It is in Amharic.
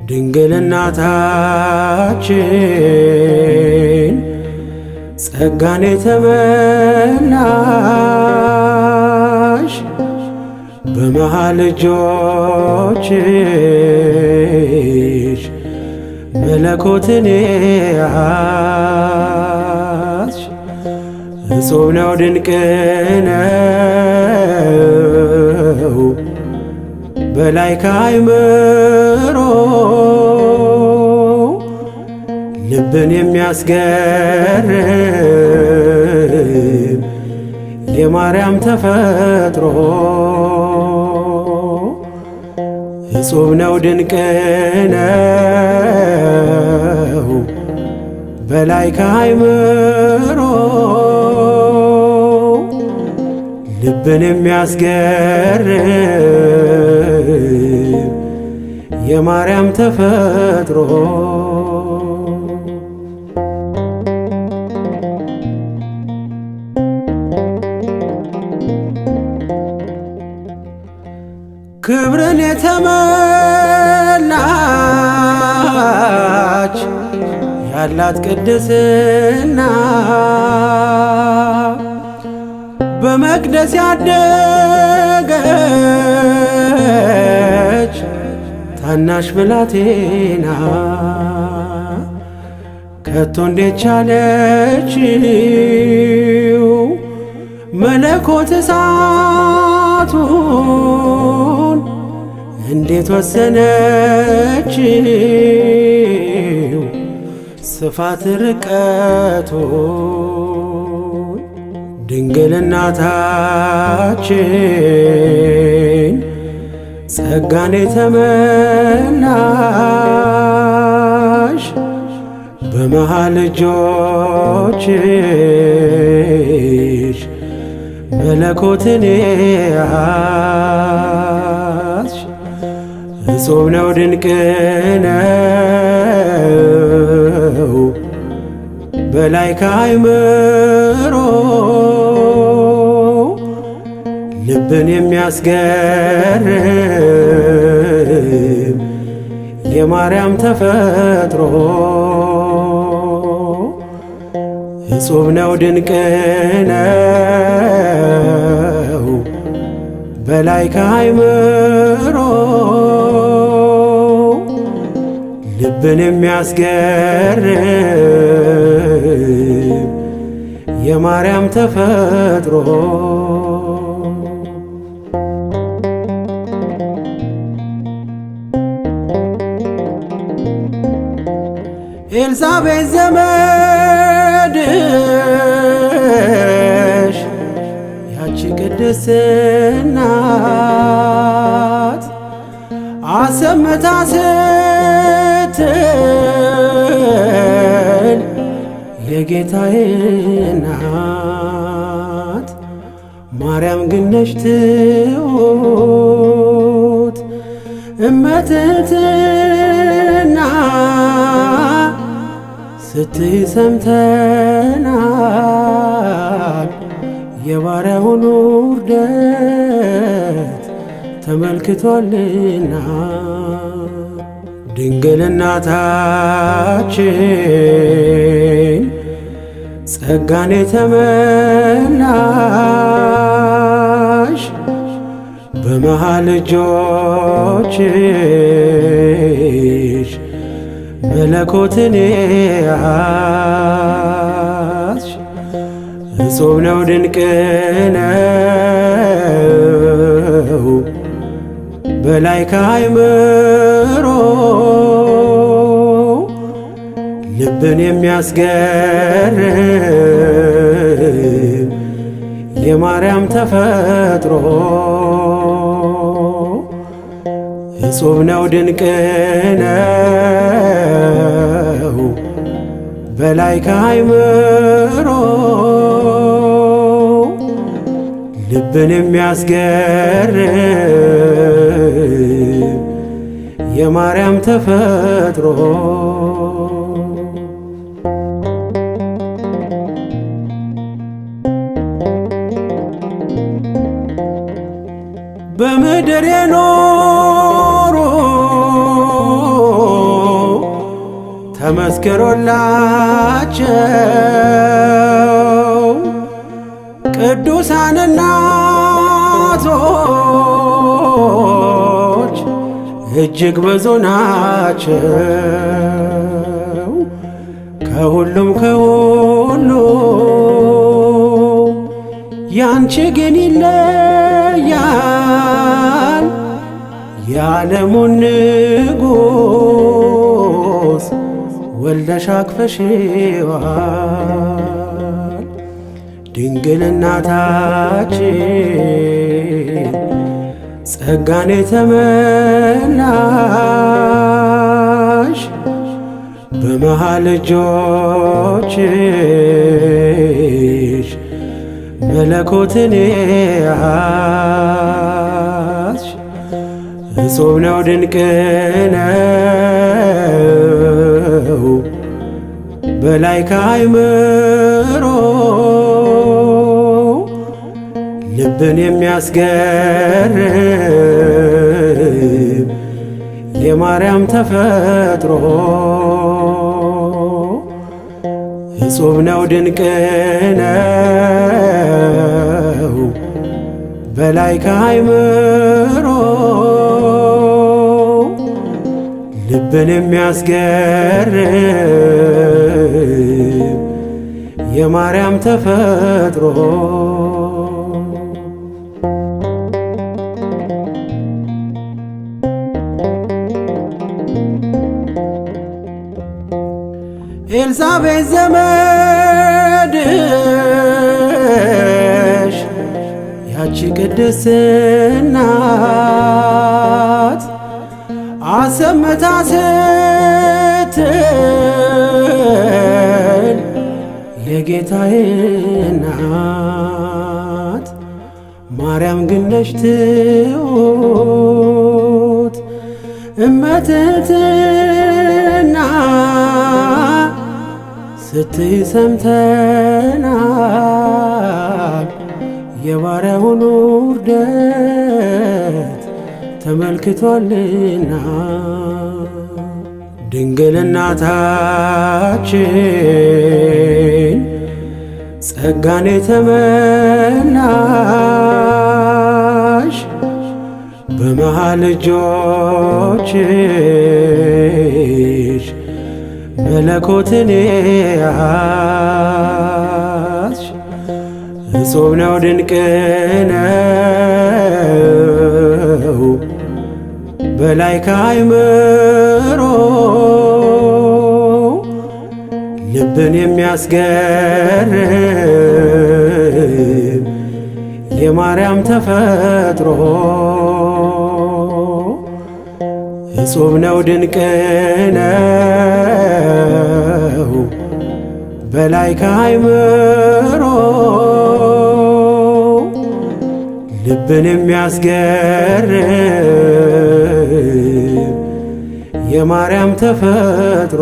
ድንግል እናታችን ጸጋን የተመላሽ በመሃል እጆችሽ መለኮትን ያዝሽ። እጹብ ነው ድንቅ ነው በላይ ከአእምሮ ልብን የሚያስገርም የማርያም ተፈጥሮ። እጹብ ነው ድንቅ ነው በላይ ከአእምሮ ልብን የሚያስገርም የማርያም ተፈጥሮ። ክብርን የተመላች ያላት ቅድስና በመቅደስ ያደገች ታናሽ ብላቴና ከቶ እንዴት ቻለችው መለኮት እሳቱን እንዴት ወሰነችው ስፋት ርቀቱን። ድንግል እናታችን ጸጋን የተመላሽ በመሃል እጆችሽ መለኮትን ያዝሽ። እጹብ ነው ድንቅ ነው በላይ ከአእምሮ ልብን የሚያስገርም የማርያም ተፈጥሮ። እጹብ ነው ድንቅ ነው በላይ ከአእምሮ ልብን የሚያስገርም የማርያም ተፈጥሮ። ኤልሳቤጥ ዘመድሽ ያቺ ቅድስት እናት አሰምታ ስትል የጌታዬ እናት ማርያም ግን ነሽ ትሑት እመትሕትና ስትይ ሰምተናል የባሪያውን ውርደት ተመልክቷልና። ድንግል እናታችን ጸጋን የተመላሽ በመሃል እጆችሽ መለኮትን ያዝሽ። እጹብ ነው ድንቅ ነው በላይ ከአእምሮ ልብን የሚያስገርም የማርያም ተፈጥሮ። እጹብ ነው ድንቅ ነው በላይ ከአእምሮ ልብን የሚያስገርም የማርያም ተፈጥሮ በምድር የኖሩ ተመስክሮላቸው ቅዱሳን እናቶች እጅግ ብዙ ናቸው። ከሁሉም ያንቺ ግን ይለያል። የዓለሙን ንጉሥ ወልደሽ አቅፈሽዋል። ድንግል እናታችን ጸጋን የተመላሽ በመሃል እጆችሽ መለኮትን ያዝሽ። እጹብ ነው ድንቅ ነው በላይ ከአእምሮ ልብን የሚያስገርም የማርያም ተፈጥሮ እጹብ ነው ድንቅ ነው በላይ ከአእምሮ ልብን የሚያስገርም የማርያም ተፈጥሮ ኤልሳቤጥ ዘመድሽ ያቺ ቅድስት እናት አሰምታ ስትል የጌታዬ እናት ማርያም ግን ነሽ ትሑት እመትሕትና ስትይ ሰምተናል። የባሪያውን ውርደት ተመልክቷልና ድንግል እናታችን ጸጋን የተመላሽ በመሃል እጆችሽ መለኮትን ያዝሽ። እጹብ ነው ድንቅ ነው በላይ ከአእምሮ ልብን የሚያስገርም የማርያም ተፈጥሮ እጹብ ነው ድንቅ ነው በላይ ከአእምሮ ልብን የሚያስገርም የማርያም ተፈጥሮ